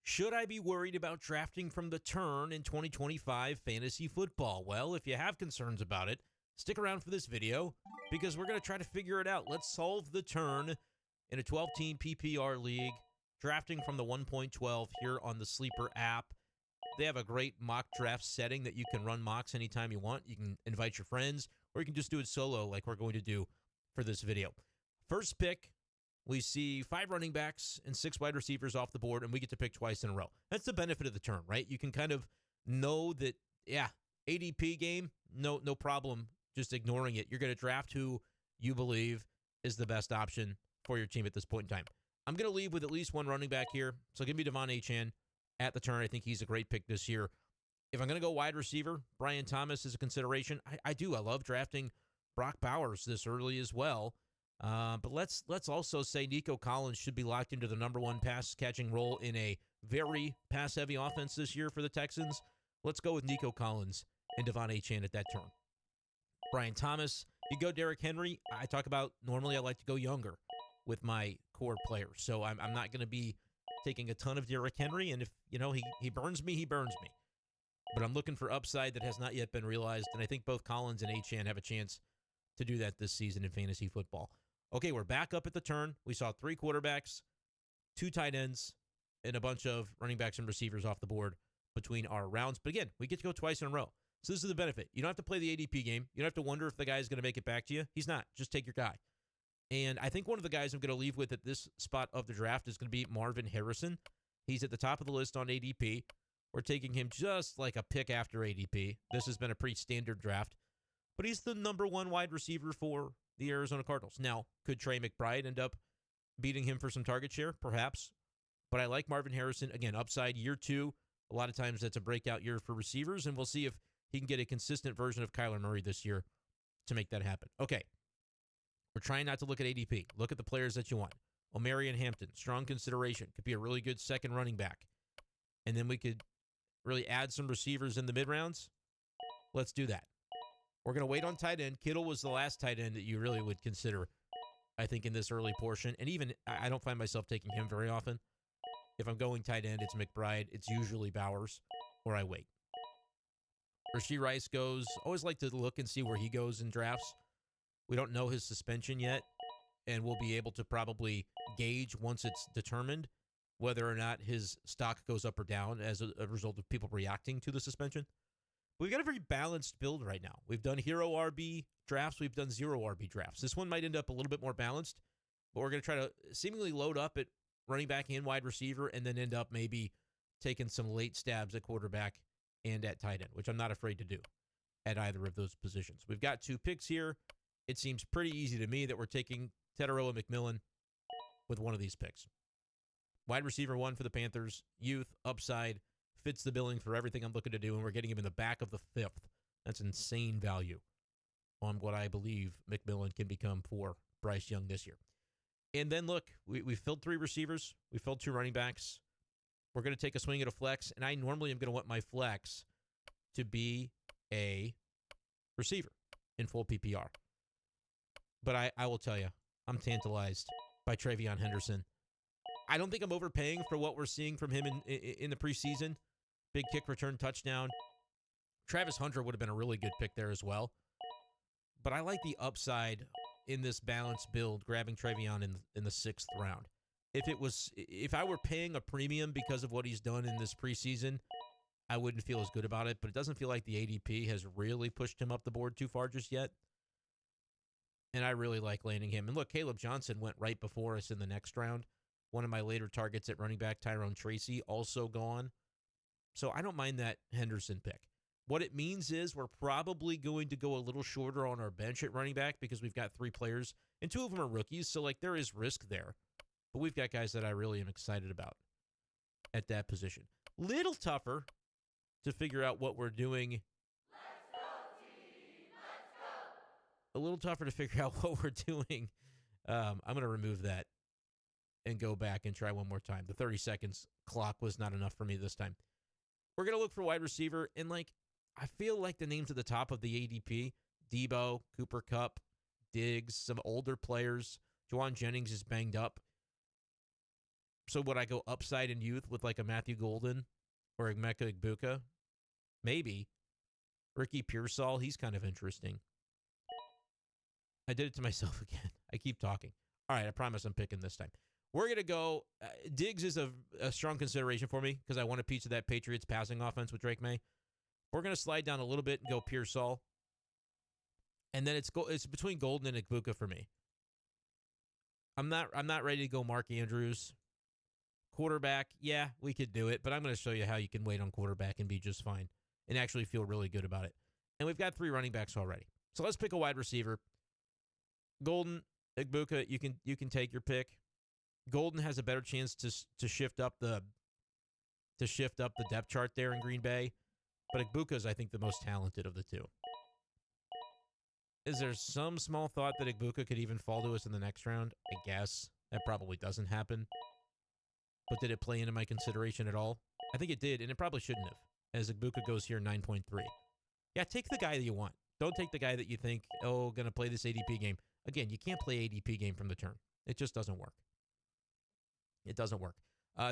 Should I be worried about drafting from the turn in 2025 fantasy football? Well, if you have concerns about it, stick around for this video because we're going to try to figure it out. Let's solve the turn in a 12-team PPR league, drafting from the 1.12 here on the Sleeper app. They have a great mock draft setting that you can run mocks anytime you want. You can invite your friends, or you can just do it solo like we're going to do for this video. First pick, we see 5 running backs and 6 wide receivers off the board, and we get to pick twice in a row. That's the benefit of the turn, right? You can kind of know that, ADP game, no problem just ignoring it. You're going to draft who you believe is the best option for your team at this point in time. I'm going to leave with at least one running back here, so give me Achane at the turn. I think he's a great pick this year. If I'm going to go wide receiver, Brian Thomas is a consideration. I do. I love drafting Brock Bowers this early as well. But let's also say Nico Collins should be locked into the number one pass-catching role in a very pass-heavy offense this year for the Texans. Let's go with Nico Collins and Achane at that turn. Brian Thomas, you go Derrick Henry. I talk about normally I like to go younger with my core players, so I'm not going to be taking a ton of Derrick Henry, and if he burns me, he burns me. But I'm looking for upside that has not yet been realized, and I think both Collins and Achane have a chance to do that this season in fantasy football. Okay, we're back up at the turn. We saw 3 quarterbacks, 2 tight ends, and a bunch of running backs and receivers off the board between our rounds. But again, we get to go twice in a row. So this is the benefit. You don't have to play the ADP game. You don't have to wonder if the guy is going to make it back to you. He's not. Just take your guy. And I think one of the guys I'm going to leave with at this spot of the draft is going to be Marvin Harrison. He's at the top of the list on ADP. We're taking him just like a pick after ADP. This has been a pretty standard draft. But he's the number 1 wide receiver for the Arizona Cardinals. Now, could Trey McBride end up beating him for some target share? Perhaps. But I like Marvin Harrison. Again, upside year 2. A lot of times that's a breakout year for receivers, and we'll see if he can get a consistent version of Kyler Murray this year to make that happen. Okay. We're trying not to look at ADP. Look at the players that you want. Omarion Hampton, strong consideration. Could be a really good second running back. And then we could really add some receivers in the mid-rounds. Let's do that. We're going to wait on tight end. Kittle was the last tight end that you really would consider, I think, in this early portion. And even, I don't find myself taking him very often. If I'm going tight end, it's McBride. It's usually Bowers, or I wait. Rashee Rice goes. Always like to look and see where he goes in drafts. We don't know his suspension yet, and we'll be able to probably gauge once it's determined whether or not his stock goes up or down as a result of people reacting to the suspension. We've got a very balanced build right now. We've done hero RB drafts. We've done 0 RB drafts. This one might end up a little bit more balanced, but we're going to try to seemingly load up at running back and wide receiver and then end up maybe taking some late stabs at quarterback and at tight end, which I'm not afraid to do at either of those positions. We've got 2 picks here. It seems pretty easy to me that we're taking Teteroa McMillan with one of these picks. Wide receiver 1 for the Panthers. Youth, upside, fits the billing for everything I'm looking to do, and we're getting him in the back of the 5th. That's insane value on what I believe McMillan can become for Bryce Young this year. And then, look, we filled 3 receivers. We filled 2 running backs. We're going to take a swing at a flex, and I normally am going to want my flex to be a receiver in full PPR. But I will tell you, I'm tantalized by Travion Henderson. I don't think I'm overpaying for what we're seeing from him in the preseason. Big kick return touchdown. Travis Hunter would have been a really good pick there as well. But I like the upside in this balanced build, grabbing Travion in the 6th round. If I were paying a premium because of what he's done in this preseason, I wouldn't feel as good about it. But it doesn't feel like the ADP has really pushed him up the board too far just yet. And I really like landing him. And look, Caleb Johnson went right before us in the next round. One of my later targets at running back, Tyrone Tracy, also gone. So I don't mind that Henderson pick. What it means is we're probably going to go a little shorter on our bench at running back because we've got 3 players, and 2 of them are rookies, so there is risk there. But we've got guys that I really am excited about at that position. Little tougher to figure out what we're doing. Let's go, team! Let's go! A little tougher to figure out what we're doing. I'm going to remove that and go back and try one more time. The 30 seconds clock was not enough for me this time. We're going to look for wide receiver, and I feel like the names at the top of the ADP, Debo, Cooper Kupp, Diggs, some older players. Juwan Jennings is banged up. So would I go upside in youth with like a Matthew Golden or a Emeka Egbuka? Maybe. Ricky Pearsall, he's kind of interesting. I did it to myself again. I keep talking. All right, I promise I'm picking this time. We're going to go. Diggs is a strong consideration for me because I want a piece of that Patriots passing offense with Drake May. We're going to slide down a little bit and go Pearsall. And then it's between Golden and Egbuka for me. I'm not ready to go Mark Andrews. Quarterback, yeah, we could do it, but I'm going to show you how you can wait on quarterback and be just fine and actually feel really good about it. And we've got 3 running backs already. So let's pick a wide receiver. Golden, Egbuka, you can take your pick. Golden has a better chance to shift up the depth chart there in Green Bay, but Egbuka is, I think, the most talented of the two. Is there some small thought that Egbuka could even fall to us in the next round? I guess. That probably doesn't happen. But did it play into my consideration at all? I think it did, and it probably shouldn't have, as Egbuka goes here 9.3. Yeah, take the guy that you want. Don't take the guy that you think, going to play this ADP game. Again, you can't play ADP game from the turn. It just doesn't work. It doesn't work.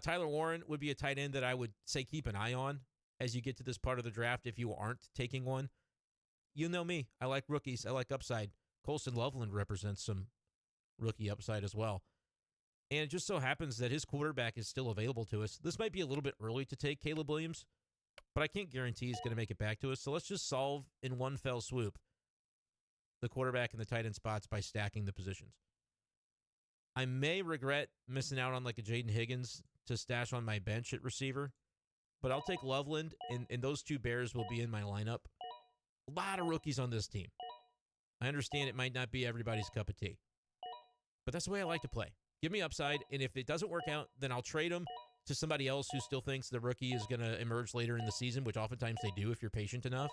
Tyler Warren would be a tight end that I would say keep an eye on as you get to this part of the draft if you aren't taking one. You know me. I like rookies. I like upside. Colston Loveland represents some rookie upside as well. And it just so happens that his quarterback is still available to us. This might be a little bit early to take Caleb Williams, but I can't guarantee he's going to make it back to us. So let's just solve in one fell swoop the quarterback and the tight end spots by stacking the positions. I may regret missing out on like a Jaden Higgins to stash on my bench at receiver, but I'll take Loveland, and those 2 Bears will be in my lineup. A lot of rookies on this team. I understand it might not be everybody's cup of tea, but that's the way I like to play. Give me upside, and if it doesn't work out, then I'll trade him to somebody else who still thinks the rookie is going to emerge later in the season, which oftentimes they do if you're patient enough.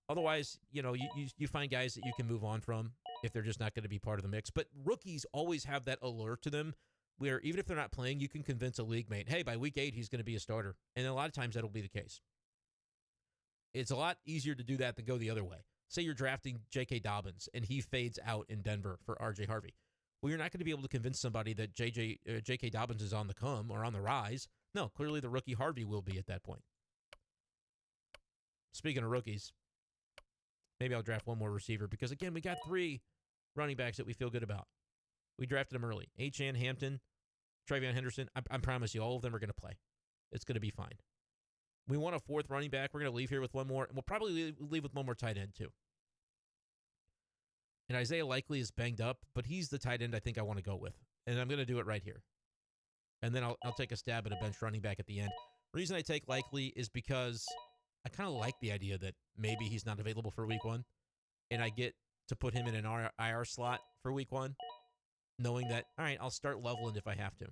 Otherwise, you find guys that you can move on from if they're just not going to be part of the mix. But rookies always have that allure to them where even if they're not playing, you can convince a league mate, hey, by week 8, he's going to be a starter. And a lot of times that'll be the case. It's a lot easier to do that than go the other way. Say you're drafting J.K. Dobbins and he fades out in Denver for R.J. Harvey. Well, you're not going to be able to convince somebody that J.K. Dobbins is on the come or on the rise. No, clearly the rookie Harvey will be at that point. Speaking of rookies, maybe I'll draft one more receiver because, again, we got 3 running backs that we feel good about. We drafted them early. Achane, Hampton, Travion Henderson. I promise you, all of them are going to play. It's going to be fine. We want a 4th running back. We're going to leave here with one more, and we'll probably leave with one more tight end, too. And Isaiah Likely is banged up, but he's the tight end I think I want to go with. And I'm going to do it right here. And then I'll take a stab at a bench running back at the end. The reason I take Likely is because I kind of like the idea that maybe he's not available for week 1. And I get to put him in an IR slot for week 1, knowing that, all right, I'll start Loveland if I have to.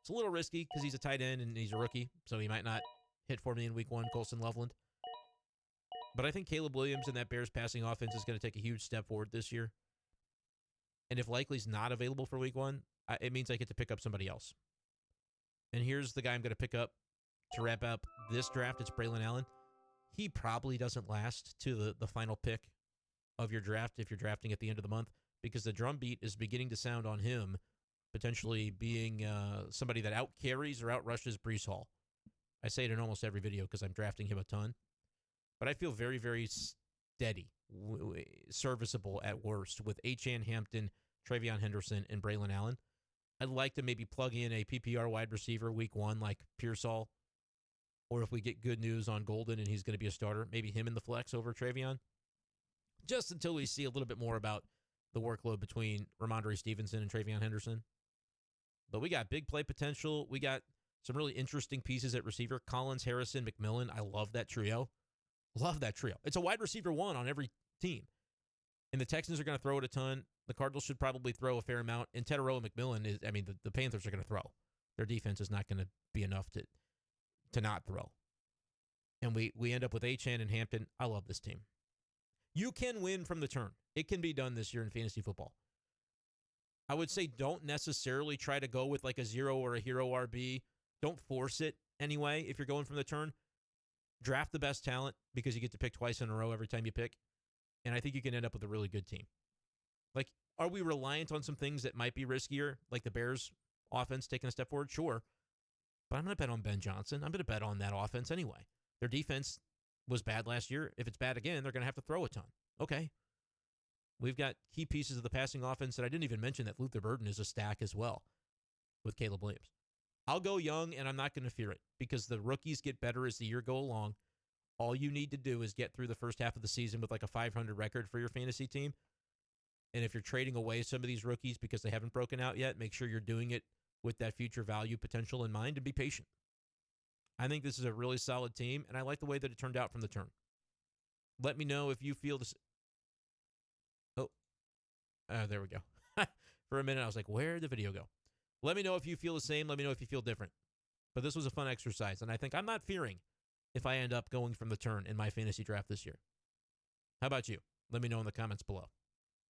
It's a little risky because he's a tight end and he's a rookie, so he might not hit for me in week 1, Colston Loveland. But I think Caleb Williams and that Bears passing offense is going to take a huge step forward this year. And if Likely's not available for week 1, it means I get to pick up somebody else. And here's the guy I'm going to pick up to wrap up this draft. It's Braylon Allen. He probably doesn't last to the final pick of your draft if you're drafting at the end of the month because the drumbeat is beginning to sound on him potentially being somebody that out-carries or out-rushes Breece Hall. I say it in almost every video because I'm drafting him a ton. But I feel very, very steady, serviceable at worst with Achane, Hampton, Travion Henderson, and Braylon Allen. I'd like to maybe plug in a PPR wide receiver week 1 like Pearsall. Or if we get good news on Golden and he's going to be a starter, maybe him in the flex over Travion. Just until we see a little bit more about the workload between Ramondre Stevenson and Travion Henderson. But we got big play potential. We got some really interesting pieces at receiver. Collins, Harrison, McMillan. I love that trio. Love that trio. It's a wide receiver 1 on every team. And the Texans are going to throw it a ton. The Cardinals should probably throw a fair amount. And Tetairoa McMillan is, the Panthers are going to throw. Their defense is not going to be enough to not throw. And we end up with Achane and Hampton. I love this team. You can win from the turn. It can be done this year in fantasy football. I would say don't necessarily try to go with like a 0 or a hero RB. Don't force it anyway if you're going from the turn. Draft the best talent because you get to pick twice in a row every time you pick. And I think you can end up with a really good team. Like, are we reliant on some things that might be riskier, like the Bears offense taking a step forward, sure. But I'm going to bet on Ben Johnson. I'm going to bet on that offense anyway. Their defense was bad last year. If it's bad again, they're going to have to throw a ton. Okay. We've got key pieces of the passing offense that I didn't even mention that Luther Burden is a stack as well with Caleb Williams. I'll go young, and I'm not going to fear it because the rookies get better as the year go along. All you need to do is get through the first half of the season with like a 500 record for your fantasy team. And if you're trading away some of these rookies because they haven't broken out yet, make sure you're doing it with that future value potential in mind and be patient. I think this is a really solid team, and I like the way that it turned out from the turn. Let me know if you feel this. There we go. For a minute, I was like, where did the video go? Let me know if you feel the same. Let me know if you feel different. But this was a fun exercise, and I think I'm not fearing if I end up going from the turn in my fantasy draft this year. How about you? Let me know in the comments below.